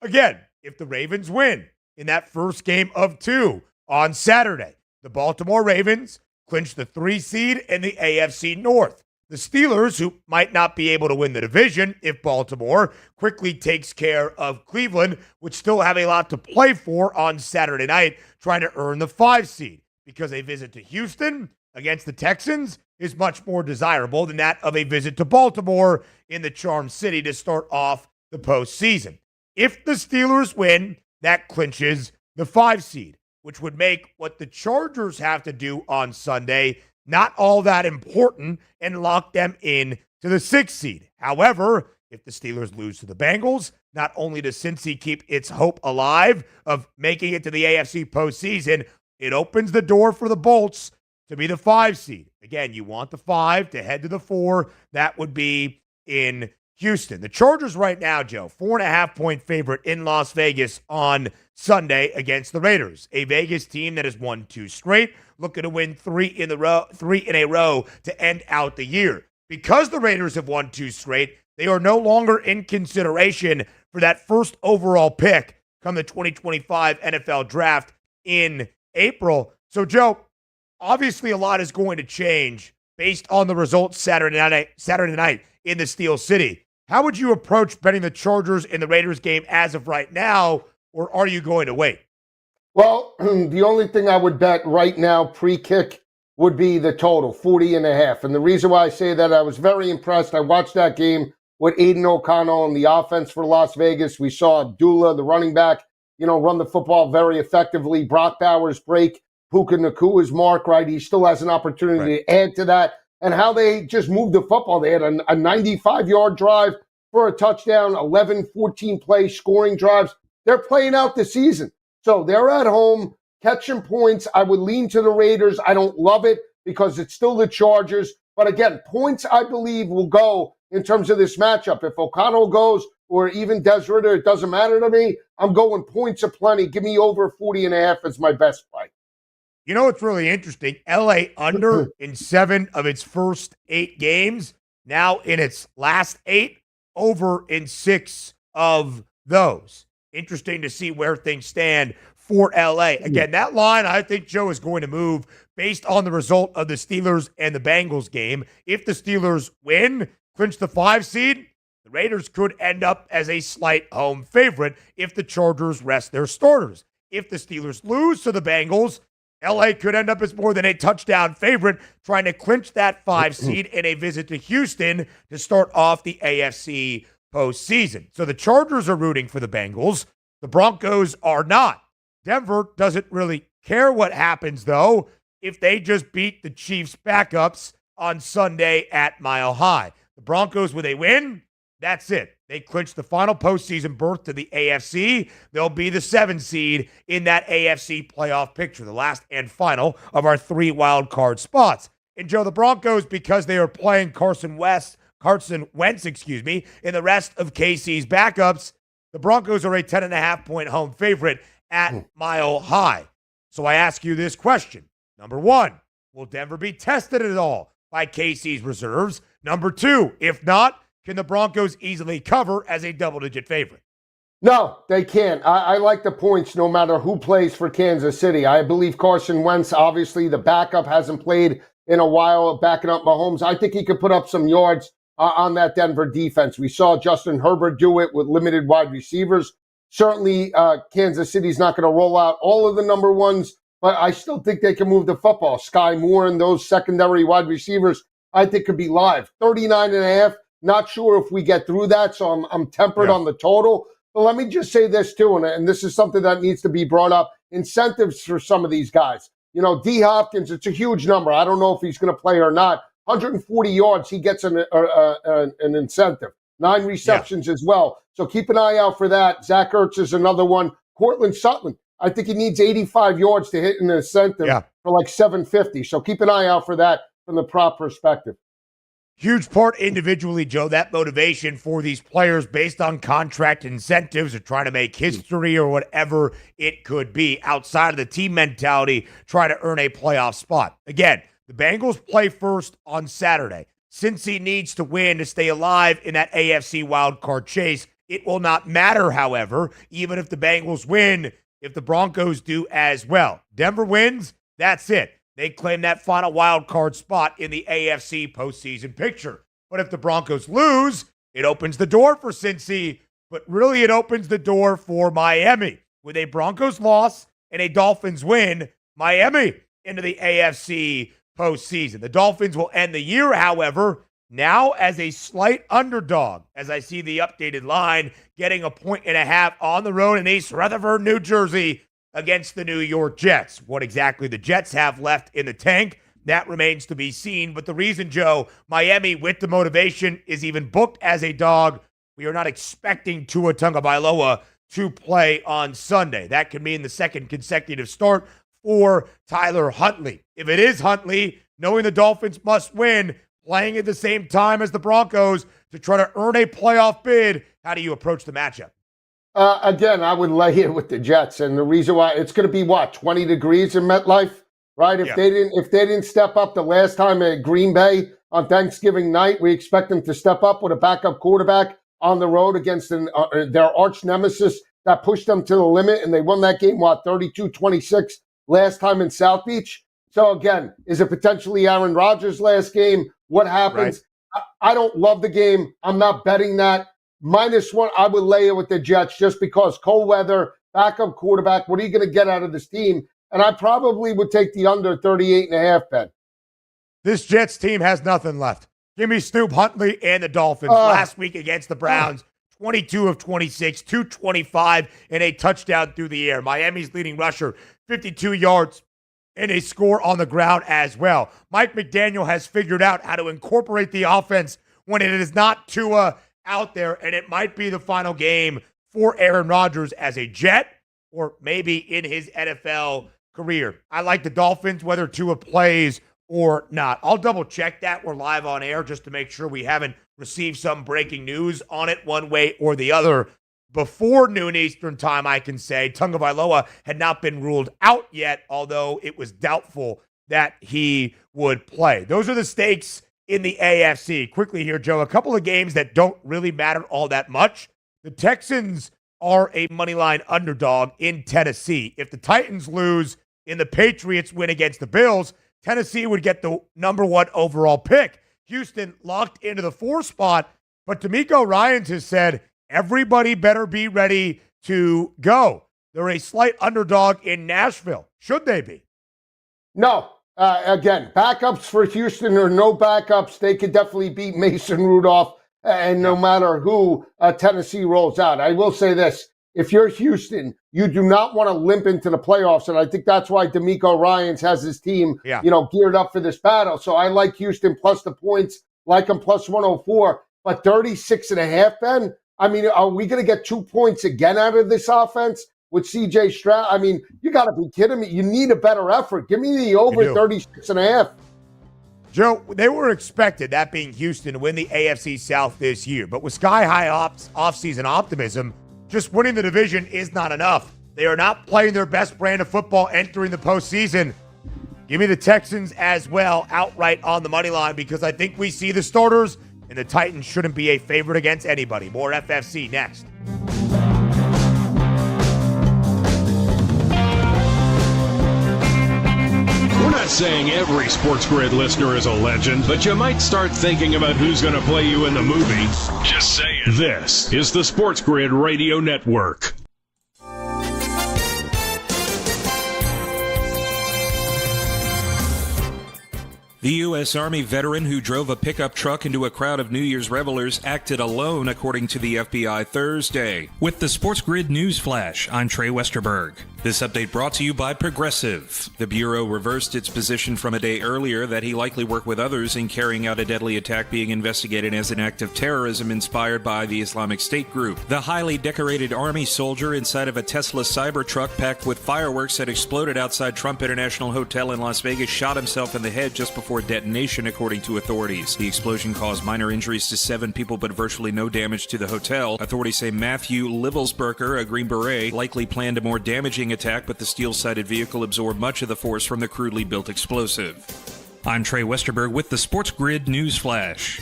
Again, if the Ravens win in that first game of two on Saturday, the Baltimore Ravens clinch the 3 seed in the AFC North. The Steelers, who might not be able to win the division if Baltimore quickly takes care of Cleveland, would still have a lot to play for on Saturday night, trying to earn the 5 seed, because a visit to Houston against the Texans is much more desirable than that of a visit to Baltimore in the Charm City to start off the postseason. If the Steelers win, that clinches the 5 seed, which would make what the Chargers have to do on Sunday not all that important and lock them in to the 6 seed. However, if the Steelers lose to the Bengals, not only does Cincy keep its hope alive of making it to the AFC postseason, it opens the door for the Bolts to be the 5 seed. Again, you want the 5 to head to the 4. That would be in Houston. The Chargers right now, Joe, 4.5-point favorite in Las Vegas on Sunday against the Raiders, a Vegas team that has won 2 straight, looking to win 3 in a row to end out the year. Because the Raiders have won 2 straight, they are no longer in consideration for that first overall pick come the 2025 NFL Draft in April. So, Joe, obviously a lot is going to change based on the results Saturday night in the Steel City. How would you approach betting the Chargers in the Raiders game as of right now, or are you going to wait? Well, the only thing I would bet right now pre-kick would be the total, 40.5. And the reason why I say that, I was very impressed. I watched that game with Aiden O'Connell and the offense for Las Vegas. We saw Abdullah, the running back, run the football very effectively. Brock Bowers break Puka Nakua's mark, right? He still has an opportunity to add to that. And how they just moved the football. They had a 95-yard drive for a touchdown, 11, 14-play scoring drives. They're playing out the season. So they're at home, catching points. I would lean to the Raiders. I don't love it because it's still the Chargers. But again, points I believe will go in terms of this matchup. If O'Connell goes or even Des Ridder, it doesn't matter to me. I'm going points aplenty. Give me over 40.5 as my best play. You know what's really interesting? LA under in 7 of its first 8 games. Now in its last 8, over in 6 of those. Interesting to see where things stand for LA. Again, that line I think, Joe, is going to move based on the result of the Steelers and the Bengals game. If the Steelers win, clinch the 5 seed, the Raiders could end up as a slight home favorite if the Chargers rest their starters. If the Steelers lose to the Bengals, LA could end up as more than a touchdown favorite, trying to clinch that 5 seed in a visit to Houston to start off the AFC postseason. So the Chargers are rooting for the Bengals. The Broncos are not. Denver doesn't really care what happens, though, if they just beat the Chiefs' backups on Sunday at Mile High. The Broncos, with a win, that's it. They clinch the final postseason berth to the AFC. They'll be the 7 seed in that AFC playoff picture, the last and final of our 3 wild card spots. And Joe, the Broncos, because they are playing Carson Wentz, in the rest of KC's backups, the Broncos are a 10.5-point home favorite at Mile High. So I ask you this question. Number 1, will Denver be tested at all by KC's reserves? Number 2, if not, can the Broncos easily cover as a double-digit favorite? No, they can't. I like the points no matter who plays for Kansas City. I believe Carson Wentz, obviously, the backup, hasn't played in a while, backing up Mahomes. I think he could put up some yards on that Denver defense. We saw Justin Herbert do it with limited wide receivers. Certainly, Kansas City's not going to roll out all of the number ones, but I still think they can move the football. Sky Moore and those secondary wide receivers, I think, could be live. 39.5. Not sure if we get through that, so I'm tempered on the total. But let me just say this, too, and this is something that needs to be brought up. Incentives for some of these guys. You know, D. Hopkins, it's a huge number. I don't know if he's going to play or not. 140 yards, he gets an incentive. 9 receptions as well. So keep an eye out for that. Zach Ertz is another one. Cortland Sutton, I think he needs 85 yards to hit an incentive for like 750. So keep an eye out for that from the prop perspective. Huge part individually, Joe, that motivation for these players based on contract incentives or trying to make history or whatever it could be outside of the team mentality, trying to earn a playoff spot. Again, the Bengals play first on Saturday. Cincy needs to win to stay alive in that AFC wildcard chase. It will not matter, however, even if the Bengals win, if the Broncos do as well. Denver wins, that's it. They claim that final wild card spot in the AFC postseason picture. But if the Broncos lose, it opens the door for Cincy, but really it opens the door for Miami. With a Broncos loss and a Dolphins win, Miami into the AFC postseason. The Dolphins will end the year, however, now as a slight underdog, as I see the updated line, getting 1.5 on the road in East Rutherford, New Jersey, against the New York Jets. What exactly the Jets have left in the tank, that remains to be seen. But the reason, Joe, Miami with the motivation is even booked as a dog, we are not expecting Tua Tagovailoa to play on Sunday. That could mean the second consecutive start for Tyler Huntley. If it is Huntley, knowing the Dolphins must win, playing at the same time as the Broncos to try to earn a playoff bid, how do you approach the matchup? Again, I would lay it with the Jets, and the reason why it's going to be 20 degrees in MetLife, right? If they didn't step up the last time at Green Bay on Thanksgiving night, we expect them to step up with a backup quarterback on the road against their arch nemesis that pushed them to the limit, and they won that game 32-26 last time in South Beach. So again, is it potentially Aaron Rodgers' last game? What happens? Right. I don't love the game. I'm not betting that. -1, I would lay it with the Jets just because cold weather, backup quarterback, what are you going to get out of this team? And I probably would take the under 38.5, Ben. This Jets team has nothing left. Give me Snoop Huntley and the Dolphins last week against the Browns. 22 of 26, 225, and a touchdown through the air. Miami's leading rusher, 52 yards, and a score on the ground as well. Mike McDaniel has figured out how to incorporate the offense when it is not Tua out there, and it might be the final game for Aaron Rodgers as a Jet or maybe in his NFL career. I like the Dolphins, whether Tua plays or not. I'll double check that. We're live on air just to make sure we haven't received some breaking news on it one way or the other. Before noon Eastern time, I can say Tagovailoa had not been ruled out yet, although it was doubtful that he would play. Those are the stakes in the AFC. Quickly here, Joe, a couple of games that don't really matter all that much. The Texans are a moneyline underdog in Tennessee. If the Titans lose and the Patriots win against the Bills, Tennessee would get the number 1 overall pick. Houston locked into the 4 spot, but DeMeco Ryans has said everybody better be ready to go. They're a slight underdog in Nashville. Should they be? No. Again, backups for Houston or no backups, they could definitely beat Mason Rudolph, and no matter who Tennessee rolls out. I will say this. If you're Houston, you do not want to limp into the playoffs, and I think that's why DeMeco Ryans has his team, geared up for this battle. So I like Houston plus the points, like them plus 104, but 36.5, Ben? I mean, are we going to get 2 points again out of this offense with C.J. Stroud? I mean, you got to be kidding me. You need a better effort. Give me the over 36.5. Joe, they were expected, that being Houston, to win the AFC South this year. But with sky-high offseason optimism, just winning the division is not enough. They are not playing their best brand of football entering the postseason. Give me the Texans as well, outright on the money line, because I think we see the starters, and the Titans shouldn't be a favorite against anybody. More FFC next. We're not saying every SportsGrid listener is a legend, but you might start thinking about who's going to play you in the movie. Just saying. This is the SportsGrid Radio Network. The U.S. Army veteran who drove a pickup truck into a crowd of New Year's revelers acted alone, according to the FBI Thursday. With the SportsGrid News Flash, I'm Trey Westerberg. This update brought to you by Progressive. The Bureau reversed its position from a day earlier that he likely worked with others in carrying out a deadly attack being investigated as an act of terrorism inspired by the Islamic State group. The highly decorated Army soldier inside of a Tesla Cybertruck packed with fireworks that exploded outside Trump International Hotel in Las Vegas shot himself in the head just before detonation, according to authorities. The explosion caused minor injuries to 7 people but virtually no damage to the hotel. Authorities say Matthew Livelsberger, a Green Beret, likely planned a more damaging attack, but the steel-sided vehicle absorbed much of the force from the crudely built explosive. I'm Trey Westerberg with the SportsGrid News Flash.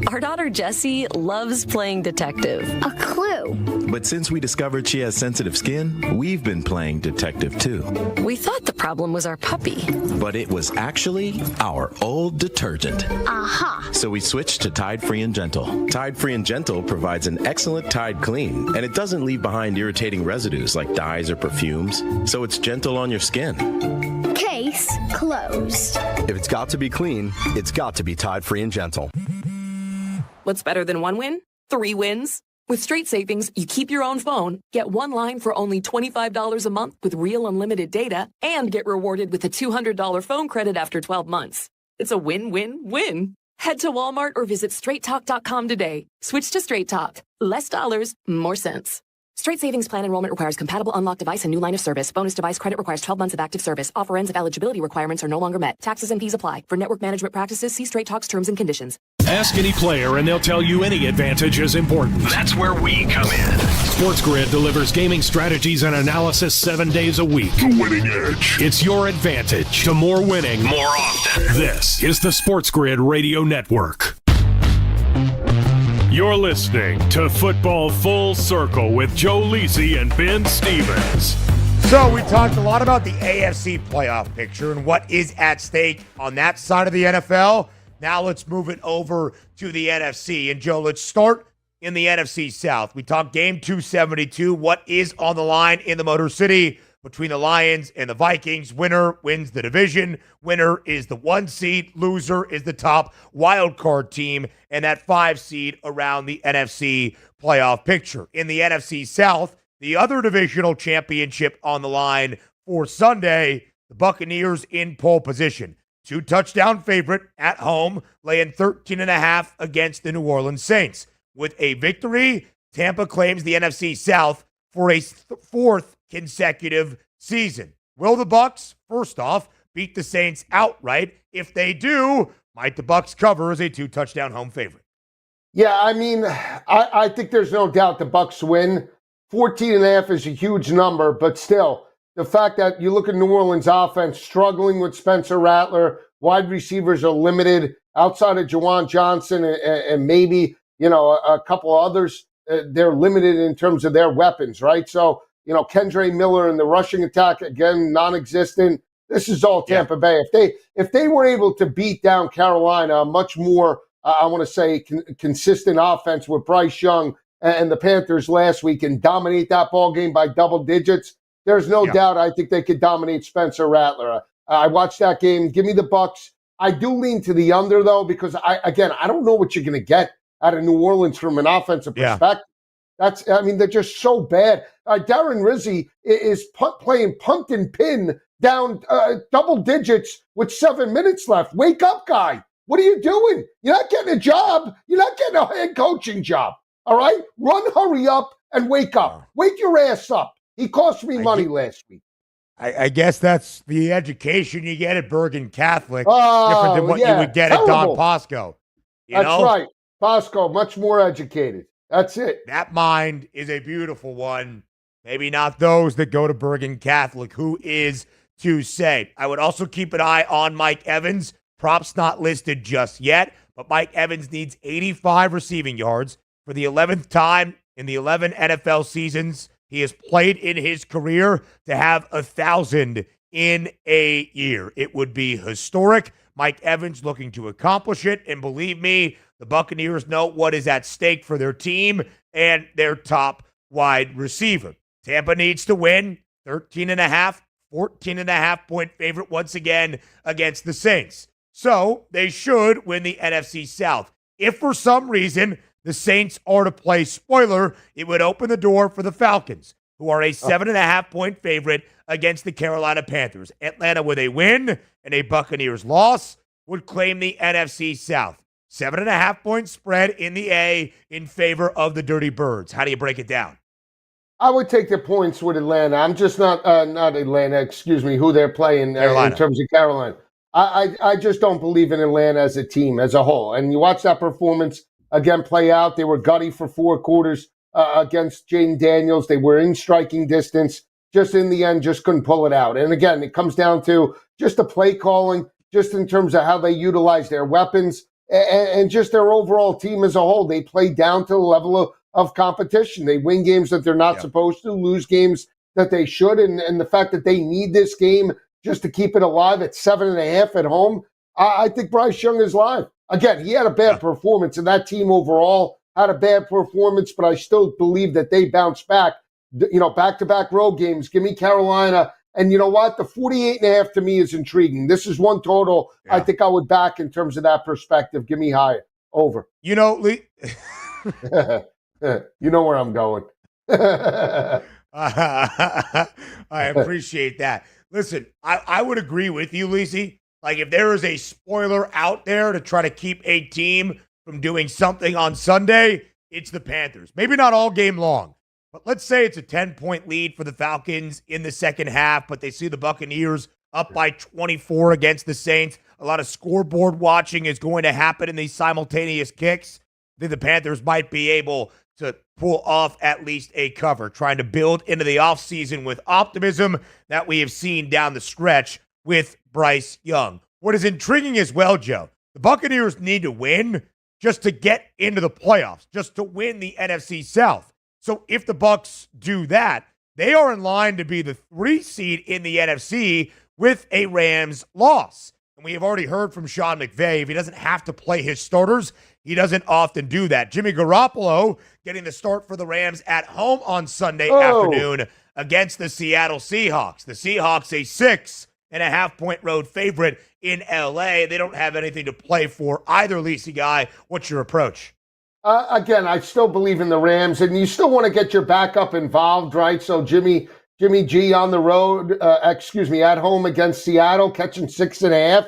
Our daughter Jessie loves playing detective. A clue. But since we discovered she has sensitive skin, we've been playing detective too. We thought the problem was our puppy. But it was actually our old detergent. Aha. So we switched to Tide Free and Gentle. Tide Free and Gentle provides an excellent Tide clean, and it doesn't leave behind irritating residues like dyes or perfumes, so it's gentle on your skin. Case closed. If it's got to be clean, it's got to be Tide Free and Gentle. What's better than 1 win? 3 wins. With Straight Savings, you keep your own phone, get 1 line for only $25 a month with real unlimited data, and get rewarded with a $200 phone credit after 12 months. It's a win-win-win. Head to Walmart or visit straighttalk.com today. Switch to Straight Talk. Less dollars, more sense. Straight Savings Plan enrollment requires compatible unlocked device and new line of service. Bonus device credit requires 12 months of active service. Offer ends if eligibility requirements are no longer met. Taxes and fees apply. For network management practices, see Straight Talk's terms and conditions. Ask any player and they'll tell you any advantage is important. That's where we come in. SportsGrid delivers gaming strategies and analysis 7 days a week. The winning edge. It's your advantage to more winning more often. This is the SportsGrid Radio Network. You're listening to Football Full Circle with Joe Lisi and Ben Stevens. So we talked a lot about the AFC playoff picture and what is at stake on that side of the NFL. Now let's move it over to the NFC. And Joe, let's start in the NFC South. We talked game 272. What is on the line in the Motor City between the Lions and the Vikings? Winner wins the division. Winner is the 1 seed. Loser is the top wild card team and that 5 seed around the NFC playoff picture. In the NFC South, the other divisional championship on the line for Sunday, the Buccaneers in pole position. 2-touchdown favorite at home, laying 13.5 against the New Orleans Saints. With a victory, Tampa claims the NFC South for a fourth consecutive season. Will the Bucs, first off, beat the Saints outright? If they do, might the Bucs cover as a 2-touchdown home favorite? Yeah, I mean, I think there's no doubt the Bucs win. 14.5 is a huge number, but still, the fact that you look at New Orleans offense struggling with Spencer Rattler, wide receivers are limited outside of Juwan Johnson and maybe, a couple others. They're limited in terms of their weapons, right? So, Kendre Miller in the rushing attack, again, non-existent. This is all Tampa Bay. If they were able to beat down Carolina, a much more, I want to say, consistent offense with Bryce Young and the Panthers last week and dominate that ball game by double digits, there's no doubt I think they could dominate Spencer Rattler. I watched that game. Give me the Bucs. I do lean to the under, though, because, I don't know what you're going to get out of New Orleans from an offensive perspective. They're just so bad. Darren Rizzi is playing punt and pin down double digits with 7 minutes left. Wake up, guy. What are you doing? You're not getting a job. You're not getting a head coaching job. All right? Run, hurry up, and wake up. Wake your ass up. He cost me money last week. I guess that's the education you get at Bergen Catholic, different than what you would get at Don Bosco. That's right. Bosco, much more educated. That's it. That mind is a beautiful one. Maybe not those that go to Bergen Catholic. Who is to say? I would also keep an eye on Mike Evans. Props not listed just yet, but Mike Evans needs 85 receiving yards for the 11th time in the 11 NFL seasons he has played in his career to have 1,000 in a year. It would be historic. Mike Evans looking to accomplish it, and believe me, the Buccaneers know what is at stake for their team and their top wide receiver. Tampa needs to win. 13.5, 14.5 point favorite once again against the Saints. So they should win the NFC South. If for some reason the Saints are to play spoiler, it would open the door for the Falcons, who are a 7.5 point favorite against the Carolina Panthers. Atlanta, with a win and a Buccaneers loss, would claim the NFC South. 7.5 point spread in the A in favor of the Dirty Birds. How do you break it down? I would take the points with Atlanta. I'm just not Atlanta, who they're playing in terms of Carolina. I just don't believe in Atlanta as a team, as a whole. And you watch that performance again play out. They were gutty for 4 quarters against Jaden Daniels. They were in striking distance. Just in the end, just couldn't pull it out. And again, it comes down to just the play calling, just in terms of how they utilize their weapons and just their overall team as a whole. They play down to the level of competition. They win games that they're not supposed to, lose games that they should. And the fact that they need this game just to keep it alive at 7.5 at home, I think Bryce Young is live. Again, he had a bad performance, and that team overall had a bad performance, but I still believe that they bounce back. Back-to-back road games. Give me Carolina. And you know what? The 48.5 to me is intriguing. This is one total I think I would back in terms of that perspective. Give me higher. Over. You know, Lee. You know where I'm going. I appreciate that. Listen, I would agree with you, Lisi. Like, if there is a spoiler out there to try to keep a team from doing something on Sunday, it's the Panthers. Maybe not all game long, but let's say it's a 10-point lead for the Falcons in the second half, but they see the Buccaneers up by 24 against the Saints. A lot of scoreboard watching is going to happen in these simultaneous kicks. I think the Panthers might be able to pull off at least a cover, trying to build into the offseason with optimism that we have seen down the stretch with Bryce Young. What is intriguing as well, Joe, the Buccaneers need to win just to get into the playoffs, just to win the NFC South. So if the Bucs do that, they are in line to be the 3 seed in the NFC with a Rams loss. And we have already heard from Sean McVay, if he doesn't have to play his starters, he doesn't often do that. Jimmy Garoppolo getting the start for the Rams at home on Sunday afternoon against the Seattle Seahawks. The Seahawks, a 6.5 point road favorite in LA. They don't have anything to play for either, Lisi Guy. What's your approach? Again, I still believe in the Rams, and you still want to get your backup involved, right? So Jimmy G on the road, at home against Seattle, catching 6.5.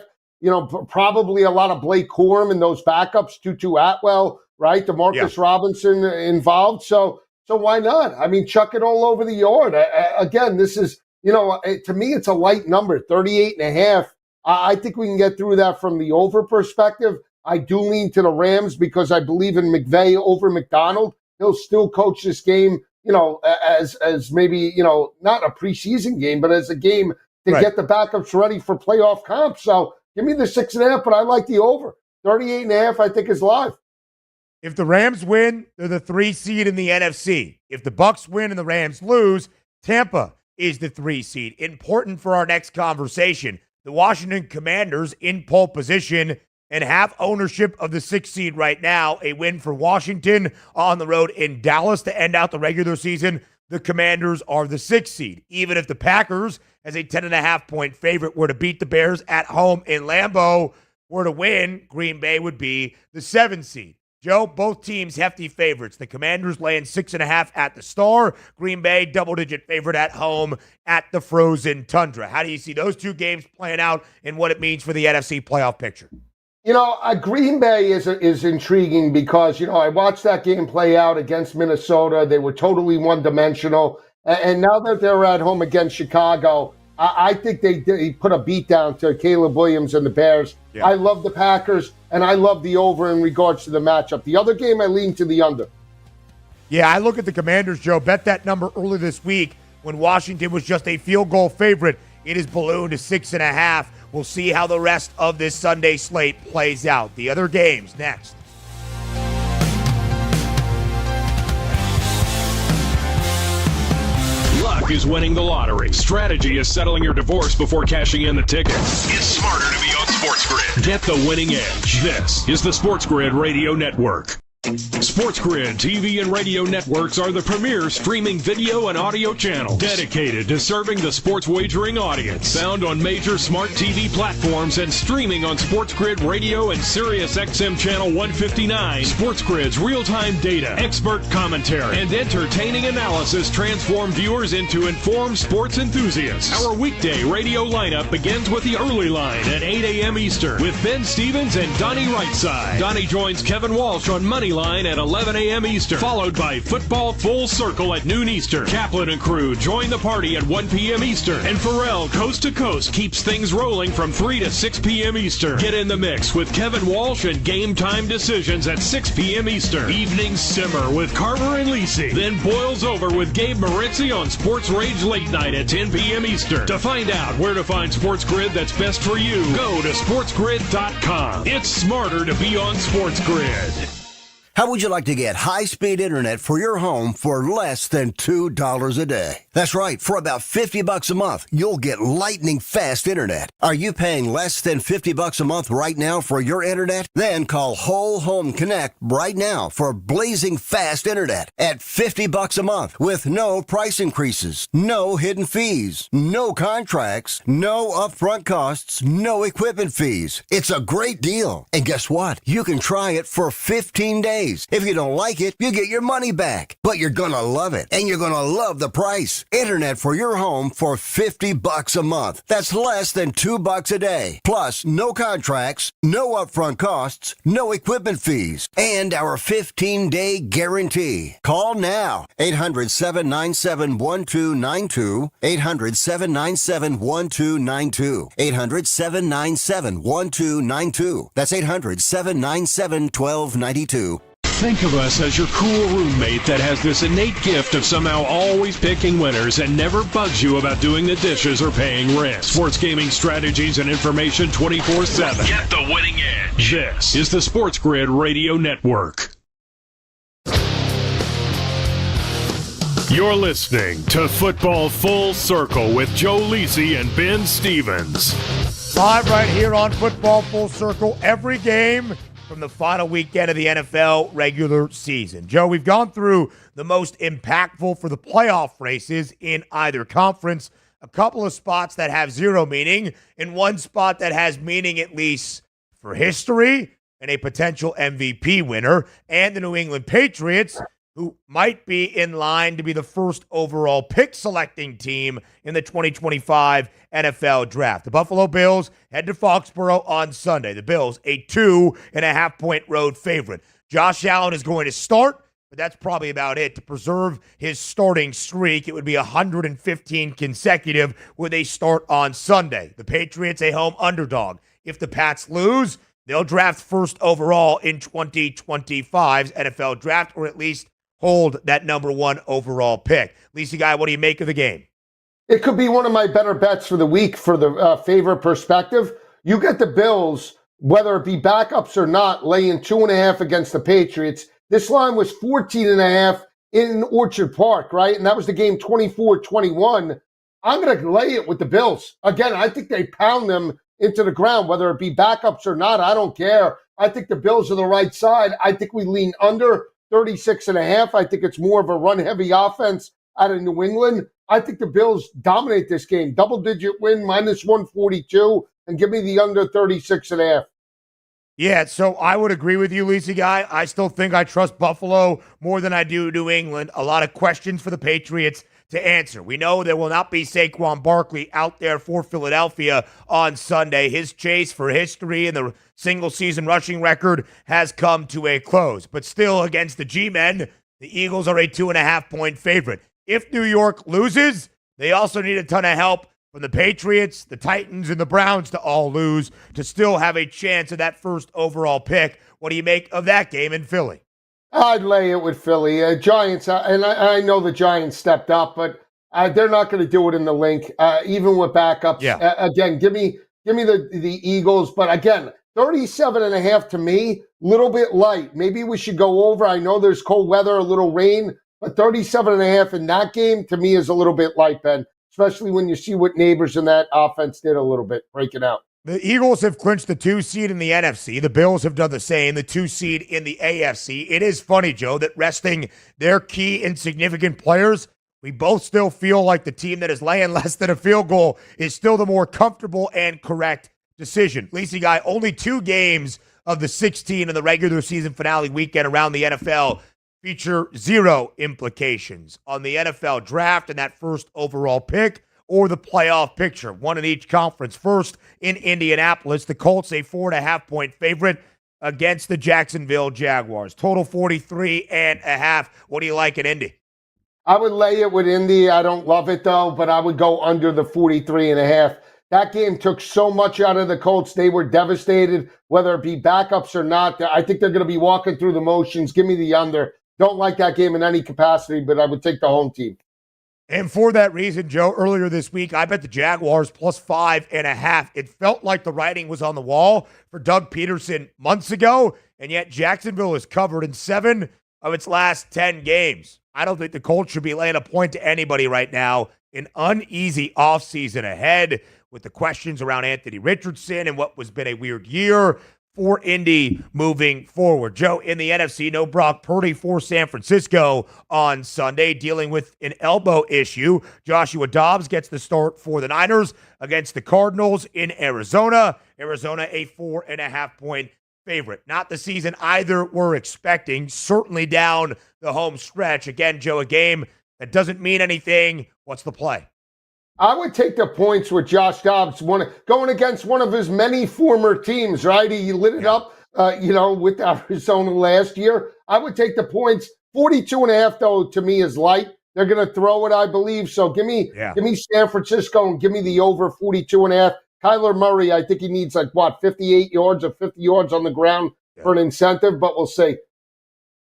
Probably a lot of Blake Corum and those backups, Tutu Atwell, right? DeMarcus Robinson involved. So So why not? I mean, chuck it all over the yard. Again, this is, to me, it's a light number, 38.5. I think we can get through that from the over perspective. I do lean to the Rams because I believe in McVay over McDonald. He'll still coach this game, as maybe, not a preseason game, but as a game to get the backups ready for playoff comp. So give me the 6.5, but I like the over. 38.5, I think, is live. If the Rams win, they're the 3 seed in the NFC. If the Bucs win and the Rams lose, Tampa is the 3 seed. Important for our next conversation. The Washington Commanders in pole position and have ownership of the 6th seed right now. A win for Washington on the road in Dallas to end out the regular season. The Commanders are the 6th seed. Even if the Packers, as a 10.5-point favorite, were to beat the Bears at home in Lambeau, were to win, Green Bay would be the 7th seed. Joe, both teams hefty favorites. The Commanders laying 6.5 at the Star. Green Bay double-digit favorite at home at the Frozen Tundra. How do you see those two games playing out and what it means for the NFC playoff picture? Green Bay is intriguing because, I watched that game play out against Minnesota. They were totally one-dimensional. And now that they're at home against Chicago, I think they put a beat down to Caleb Williams and the Bears. Yeah. I love the Packers, and I love the over in regards to the matchup. The other game, I lean to the under. Yeah, I look at the Commanders, Joe. Bet that number early this week when Washington was just a field goal favorite. It is ballooned to 6.5. We'll see how the rest of this Sunday slate plays out. The other games next. Luck is winning the lottery. Strategy is settling your divorce before cashing in the ticket. It's smarter to be on SportsGrid. Get the winning edge. This is the SportsGrid Radio Network. SportsGrid TV and radio networks are the premier streaming video and audio channels dedicated to serving the sports wagering audience. Found on major smart TV platforms and streaming on SportsGrid Radio and SiriusXM Channel 159. SportsGrid's real-time data, expert commentary, and entertaining analysis transform viewers into informed sports enthusiasts. Our weekday radio lineup begins with the early line at 8 a.m. Eastern with Ben Stevens and Donnie Rightside. Donnie joins Kevin Walsh on Moneyline at 11 a.m. Eastern, followed by Football Full Circle at noon Eastern. Kaplan and crew join the party at 1 p.m. Eastern, and Pharrell Coast to Coast keeps things rolling from 3 to 6 p.m. Eastern. Get in the mix with Kevin Walsh and Game Time Decisions at 6 p.m. Eastern. Evenings simmer with Carver and Lisi, then boils over with Gabe Moritzi on Sports Rage Late Night at 10 p.m. Eastern. To find out where to find SportsGrid that's best for you, go to SportsGrid.com. It's smarter to be on SportsGrid. How would you like to get high-speed internet for your home for less than $2 a day? That's right. For about $50 a month, you'll get lightning-fast internet. Are you paying less than $50 a month right now for your internet? Then call Whole Home Connect right now for blazing fast internet at $50 a month with no price increases, no hidden fees, no contracts, no upfront costs, no equipment fees. It's a great deal. And guess what? You can try it for 15 days. If you don't like it, you get your money back. But you're gonna love it, and you're gonna love the price. Internet for your home for $50 a month. That's less than $2 a day. Plus, no contracts, no upfront costs, no equipment fees, and our 15-day guarantee. Call now. 800-797-1292. 800-797-1292. 800-797-1292. That's 800-797-1292. Think of us as your cool roommate that has this innate gift of somehow always picking winners and never bugs you about doing the dishes or paying rent. Sports gaming strategies and information 24/7. Get the winning edge. This is the SportsGrid Radio Network. You're listening to Football Full Circle with Joe Lisi and Ben Stevens. Live right here on Football Full Circle, every game from the final weekend of the NFL regular season. Joe, we've gone through the most impactful for the playoff races in either conference, a couple of spots that have zero meaning, and one spot that has meaning at least for history and a potential MVP winner, and the New England Patriots, who might be in line to be the first overall pick selecting team in the 2025 NFL Draft. The Buffalo Bills head to Foxborough on Sunday. The Bills, a 2.5-point road favorite. Josh Allen is going to start, but that's probably about it. To preserve his starting streak, it would be 115 consecutive with a start on Sunday. The Patriots, a home underdog. If the Pats lose, they'll draft first overall in 2025's NFL draft, or at least hold that number 1 overall pick. Lisa Guy, what do you make of the game? It could be one of my better bets for the week for the favorite perspective. You get the Bills, whether it be backups or not, laying 2.5 against the Patriots. This line was 14.5 in Orchard Park, right? And that was the game 24-21. I'm going to lay it with the Bills. Again, I think they pound them into the ground, whether it be backups or not. I don't care. I think the Bills are the right side. I think we lean under 36.5. I think it's more of a run-heavy offense out of New England. I think the Bills dominate this game. Double-digit win, minus 142, and give me the under 36.5. Yeah, so I would agree with you, Lisa Guy. I still think I trust Buffalo more than I do New England. A lot of questions for the Patriots to answer. We know there will not be Saquon Barkley out there for Philadelphia on Sunday. His chase for history and the single-season rushing record has come to a close. But still, against the G-Men, the Eagles are a 2.5-point favorite. If New York loses, they also need a ton of help from the Patriots, the Titans, and the Browns to all lose to still have a chance of that first overall pick. What do you make of that game in Philly? I'd lay it with Philly. Giants, and I know the Giants stepped up, but they're not going to do it in the link, even with backups. Yeah. Again, give me the Eagles. But again, 37.5 to me, little bit light. Maybe we should go over. I know there's cold weather, a little rain, but 37.5 in that game to me is a little bit light, Ben, especially when you see what Neighbors in that offense did a little bit, breaking out. The Eagles have clinched the 2 seed in the NFC. The Bills have done the same, the 2 seed in the AFC. It is funny, Joe, that resting their key and significant players, we both still feel like the team that is laying less than a field goal is still the more comfortable and correct decision. Lisa Guy, only 2 games of the 16 in the regular season finale weekend around the NFL feature 0 implications on the NFL draft and that first overall pick or the playoff picture. 1 in each conference. First in Indianapolis, the Colts a 4.5-point favorite against the Jacksonville Jaguars. Total 43.5. What do you like in Indy? I would lay it with Indy. I don't love it though, but I would go under the 43.5. That game took so much out of the Colts. They were devastated, whether it be backups or not. I think they're going to be walking through the motions. Give me the under. Don't like that game in any capacity, but I would take the home team. And for that reason, Joe, earlier this week, I bet the Jaguars plus 5.5. It felt like the writing was on the wall for Doug Peterson months ago, and yet Jacksonville is covered in 7 of its last 10 games. I don't think the Colts should be laying a point to anybody right now. An uneasy offseason ahead with the questions around Anthony Richardson and what was been a weird year for Indy moving forward. Joe, in the NFC, no Brock Purdy for San Francisco on Sunday, dealing with an elbow issue. Joshua Dobbs gets the start for the Niners against the Cardinals in Arizona. Arizona, a 4.5-point favorite. Not the season either were expecting, certainly down the home stretch. Again, Joe, a game that doesn't mean anything. What's the play? I would take the points with Josh Dobbs going against one of his many former teams, right? He lit it up, with Arizona last year. I would take the points. 42.5, though, to me is light. They're going to throw it, I believe. So give me San Francisco and give me the over 42.5. Kyler Murray, I think he needs 58 yards or 50 yards on the ground for an incentive, but we'll see.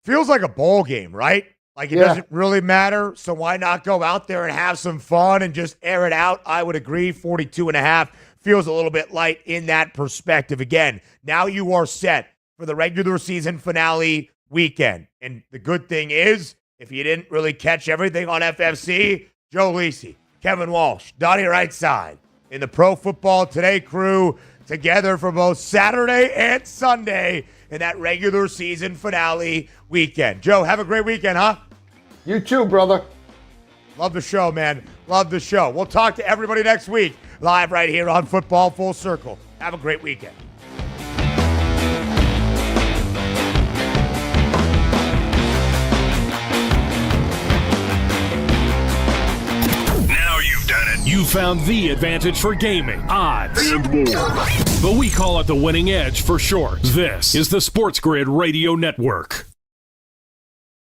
Feels like a bowl game, right? Like it doesn't really matter, so why not go out there and have some fun and just air it out? I would agree. 42.5 feels a little bit light in that perspective. Again, now you are set for the regular season finale weekend. And the good thing is, if you didn't really catch everything on FFC, Joe Lisi, Kevin Walsh, Donnie Right Side, in the Pro Football Today crew together for both Saturday and Sunday in that regular season finale weekend. Joe, have a great weekend, huh? You too, brother. Love the show, man. Love the show. We'll talk to everybody next week, live right here on Football Full Circle. Have a great weekend. Now you've done it. You found the advantage for gaming, odds, and more. But we call it the winning edge for short. This is the SportsGrid Radio Network.